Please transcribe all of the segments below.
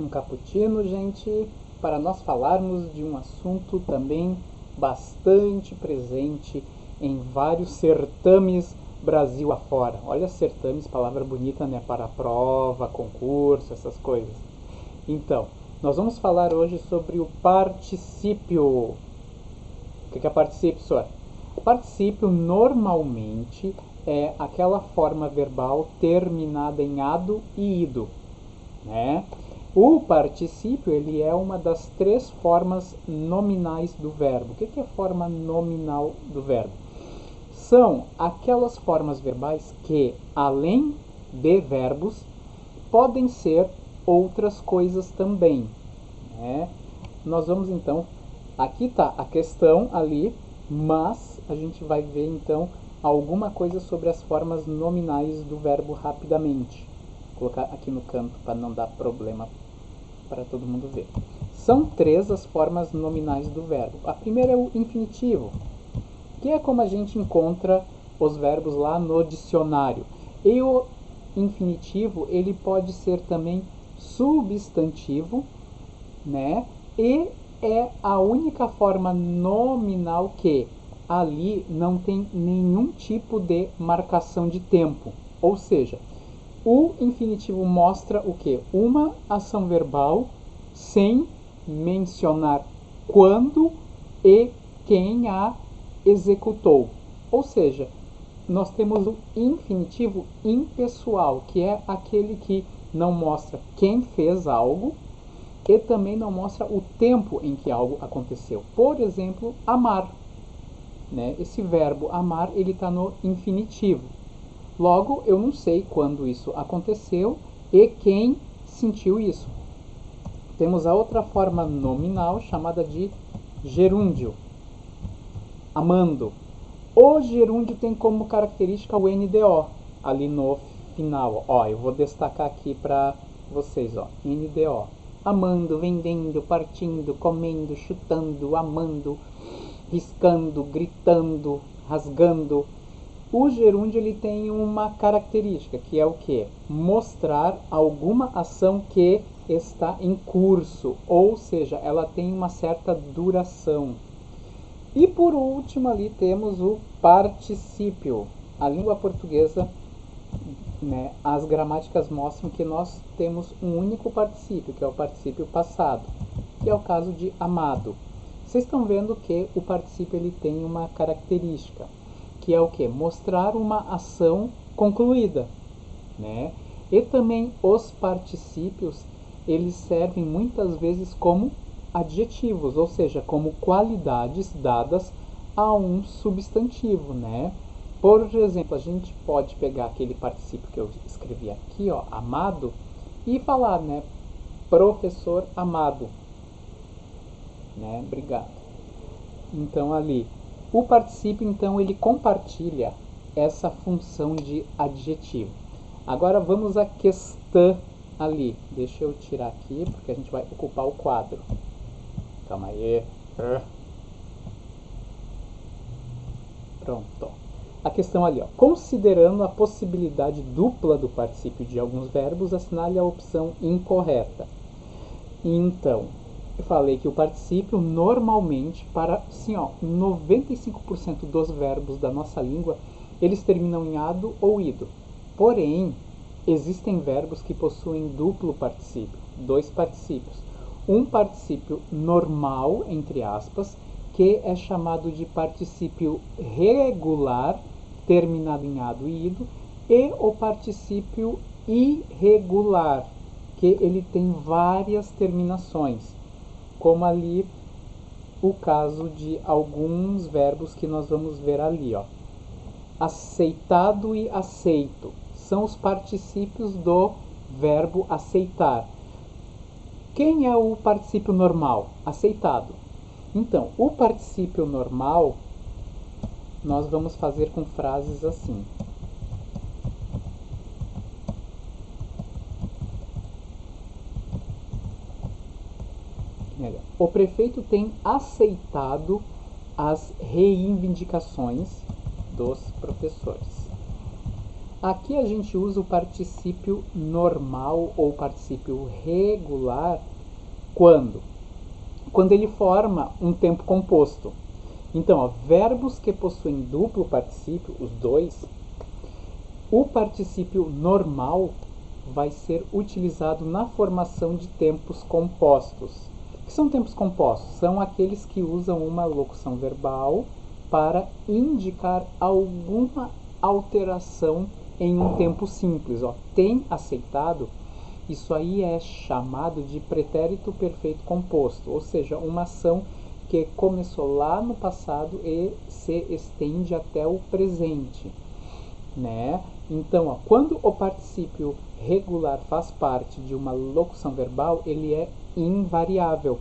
um cappuccino, gente, para nós falarmos de um assunto também bastante presente em vários certames Brasil afora. Olha, certames, palavra bonita, né? Para prova, concurso, essas coisas. Então, nós vamos falar hoje sobre o particípio. O que é particípio, senhor? Particípio normalmente é aquela forma verbal terminada em ado e ido, né? O particípio ele é uma das três formas nominais do verbo. O que é forma nominal do verbo? São aquelas formas verbais que, além de verbos, podem ser outras coisas também, né? Nós vamos então, aqui está a questão ali, mas a gente vai ver então alguma coisa sobre as formas nominais do verbo rapidamente. Vou colocar aqui no canto para não dar problema para todo mundo ver. São três as formas nominais do verbo. A primeira é o infinitivo, que é como a gente encontra os verbos lá no dicionário. E o infinitivo, ele pode ser também substantivo, né? E é a única forma nominal que ali não tem nenhum tipo de marcação de tempo. Ou seja, o infinitivo mostra o quê? Uma ação verbal sem mencionar quando e quem a executou. Ou seja, nós temos o infinitivo impessoal, que é aquele que não mostra quem fez algo e também não mostra o tempo em que algo aconteceu. Por exemplo, amar, né? Esse verbo amar, ele está no infinitivo. Logo, eu não sei quando isso aconteceu e quem sentiu isso. Temos a outra forma nominal chamada de gerúndio, amando. O gerúndio tem como característica o NDO ali no final. Ó, eu vou destacar aqui para vocês, ó, NDO. Amando, vendendo, partindo, comendo, chutando, amando, riscando, gritando, rasgando. O gerúndio ele tem uma característica, que é o quê? Mostrar alguma ação que está em curso, ou seja, ela tem uma certa duração. E por último ali temos o particípio. A língua portuguesa, né, as gramáticas mostram que nós temos um único particípio, que é o particípio passado, que é o caso de amado. Vocês estão vendo que o particípio ele tem uma característica, que é o que? Mostrar uma ação concluída, né? E também os particípios, eles servem muitas vezes como adjetivos, ou seja, como qualidades dadas a um substantivo, né? Por exemplo, a gente pode pegar aquele particípio que eu escrevi aqui, ó, amado, e falar, né? Professor amado, né? Obrigado. Então ali, o particípio então ele compartilha essa função de adjetivo. Agora vamos à questão ali. Deixa eu tirar aqui porque a gente vai ocupar o quadro. Calma aí. Pronto. A questão ali, ó. Considerando a possibilidade dupla do particípio de alguns verbos, assinale a opção incorreta. Então, eu falei que o particípio normalmente, para assim, ó, 95% dos verbos da nossa língua, eles terminam em ado ou ido. Porém, existem verbos que possuem duplo particípio, dois particípios. Um particípio normal, entre aspas, que é chamado de particípio regular, terminado em ado e ido, e o particípio irregular, que ele tem várias terminações, como ali o caso de alguns verbos que nós vamos ver ali, ó. Aceitado e aceito são os particípios do verbo aceitar. Quem é o particípio normal? Aceitado. Então, o particípio normal nós vamos fazer com frases assim. O prefeito tem aceitado as reivindicações dos professores. Aqui a gente usa o particípio normal ou particípio regular quando? Quando ele forma um tempo composto. Então, ó, verbos que possuem duplo particípio, os dois, o particípio normal vai ser utilizado na formação de tempos compostos. O que são tempos compostos? São aqueles que usam uma locução verbal para indicar alguma alteração em um tempo simples. Ó. Tem aceitado, isso aí é chamado de pretérito perfeito composto, ou seja, uma ação que começou lá no passado e se estende até o presente. Né? Então, ó, quando o particípio regular faz parte de uma locução verbal, ele é invariável.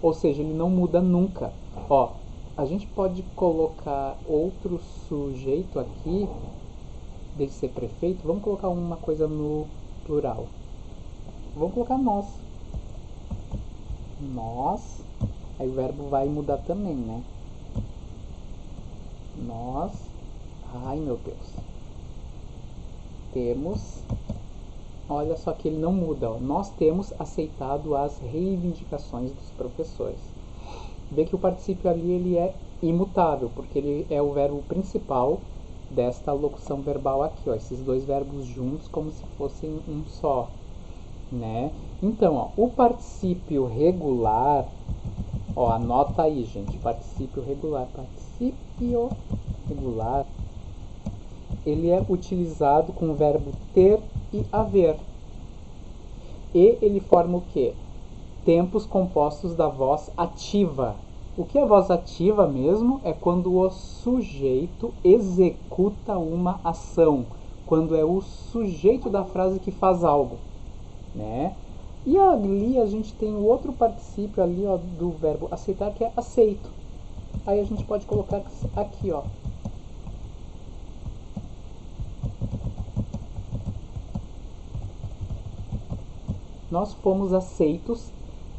Ou seja, ele não muda nunca. Ó, a gente pode colocar outro sujeito aqui, de ser prefeito. Vamos colocar uma coisa no plural. Vamos colocar nós. Nós. Aí o verbo vai mudar também, né? Nós. Ai, meu Deus. Temos. Olha só que ele não muda. Ó. Nós temos aceitado as reivindicações dos professores. Vê que o particípio ali ele é imutável, porque ele é o verbo principal desta locução verbal aqui. Ó. Esses dois verbos juntos como se fossem um só. Né? Então, ó, o particípio regular, ó, anota aí, gente, particípio regular. Particípio regular, ele é utilizado com o verbo ter e haver. E ele forma o quê? Tempos compostos da voz ativa. O que é voz ativa mesmo? É quando o sujeito executa uma ação. Quando é o sujeito da frase que faz algo. Né? E ali a gente tem o outro particípio ali, ó, do verbo aceitar, que é aceito. Aí a gente pode colocar aqui, ó. Nós fomos aceitos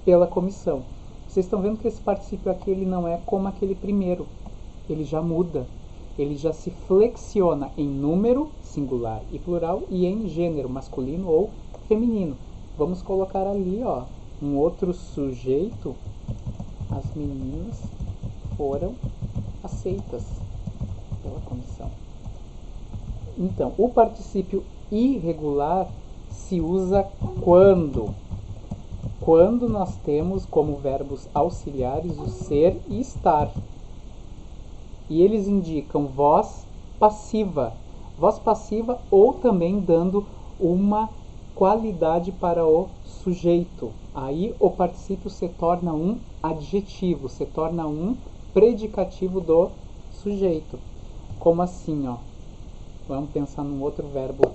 pela comissão. Vocês estão vendo que esse particípio aqui ele não é como aquele primeiro. Ele já muda. Ele já se flexiona em número, singular e plural, e em gênero, masculino ou feminino. Vamos colocar ali, ó, um outro sujeito. As meninas foram aceitas pela comissão. Então, o particípio irregular se usa quando? Quando nós temos como verbos auxiliares o ser e estar. E eles indicam voz passiva. Voz passiva ou também dando uma qualidade para o sujeito. Aí o particípio se torna um adjetivo, se torna um predicativo do sujeito. Como assim, ó? Vamos pensar num outro verbo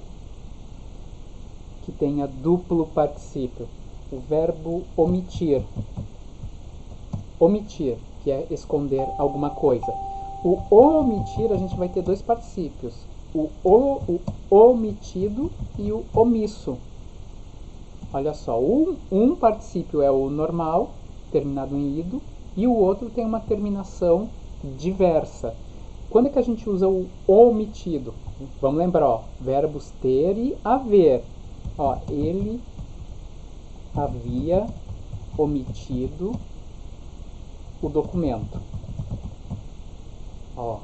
que tenha duplo particípio. O verbo omitir. Omitir, que é esconder alguma coisa. O omitir, a gente vai ter dois particípios. O omitido e o omisso. Olha só, um particípio é o normal, terminado em ido, e o outro tem uma terminação diversa. Quando é que a gente usa o omitido? Vamos lembrar, ó, verbos ter e haver. Ó, ele havia omitido o documento. Ó,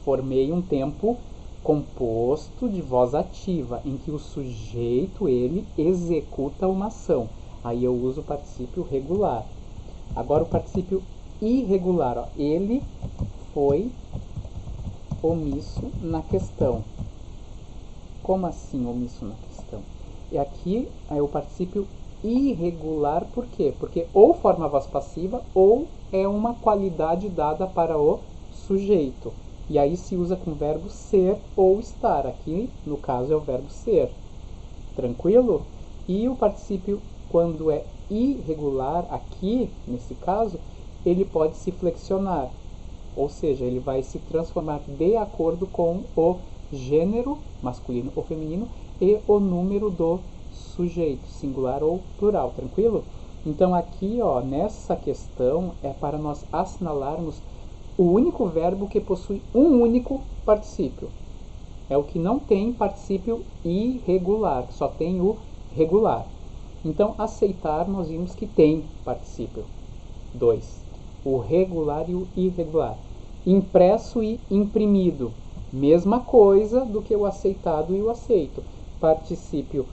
formei um tempo composto de voz ativa, em que o sujeito, ele executa uma ação. Aí eu uso o particípio regular. Agora o particípio irregular, ó, ele foi omisso na questão. Como assim omisso na questão? E aqui é o particípio irregular, por quê? Porque ou forma a voz passiva ou é uma qualidade dada para o sujeito. E aí se usa com o verbo ser ou estar. Aqui, no caso, é o verbo ser. Tranquilo? E o particípio, quando é irregular, aqui, nesse caso, ele pode se flexionar. Ou seja, ele vai se transformar de acordo com o gênero, masculino ou feminino, e o número do sujeito, singular ou plural. Tranquilo? Então aqui, ó, nessa questão, é para nós assinalarmos o único verbo que possui um único particípio. É o que não tem particípio irregular, só tem o regular. Então, aceitar, nós vimos que tem particípio. 2. O regular e o irregular. Impresso e imprimido. Mesma coisa do que o aceitado e o aceito. Particípio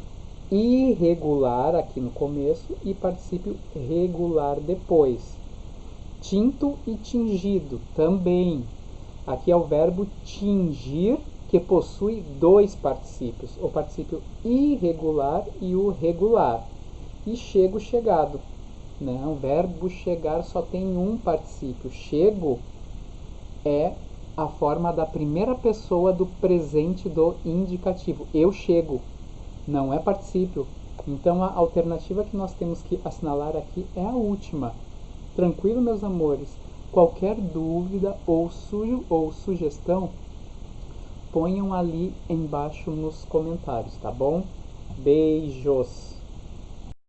irregular aqui no começo e particípio regular depois. Tinto e tingido também. Aqui é o verbo tingir, que possui dois particípios, o particípio irregular e o regular. E chego, chegado. Não, o verbo chegar só tem um particípio. Chego é a forma da primeira pessoa do presente do indicativo. Eu chego. Não é particípio. Então a alternativa que nós temos que assinalar aqui é a última. Tranquilo, meus amores? Qualquer dúvida ou sugestão, ponham ali embaixo nos comentários, tá bom? Beijos!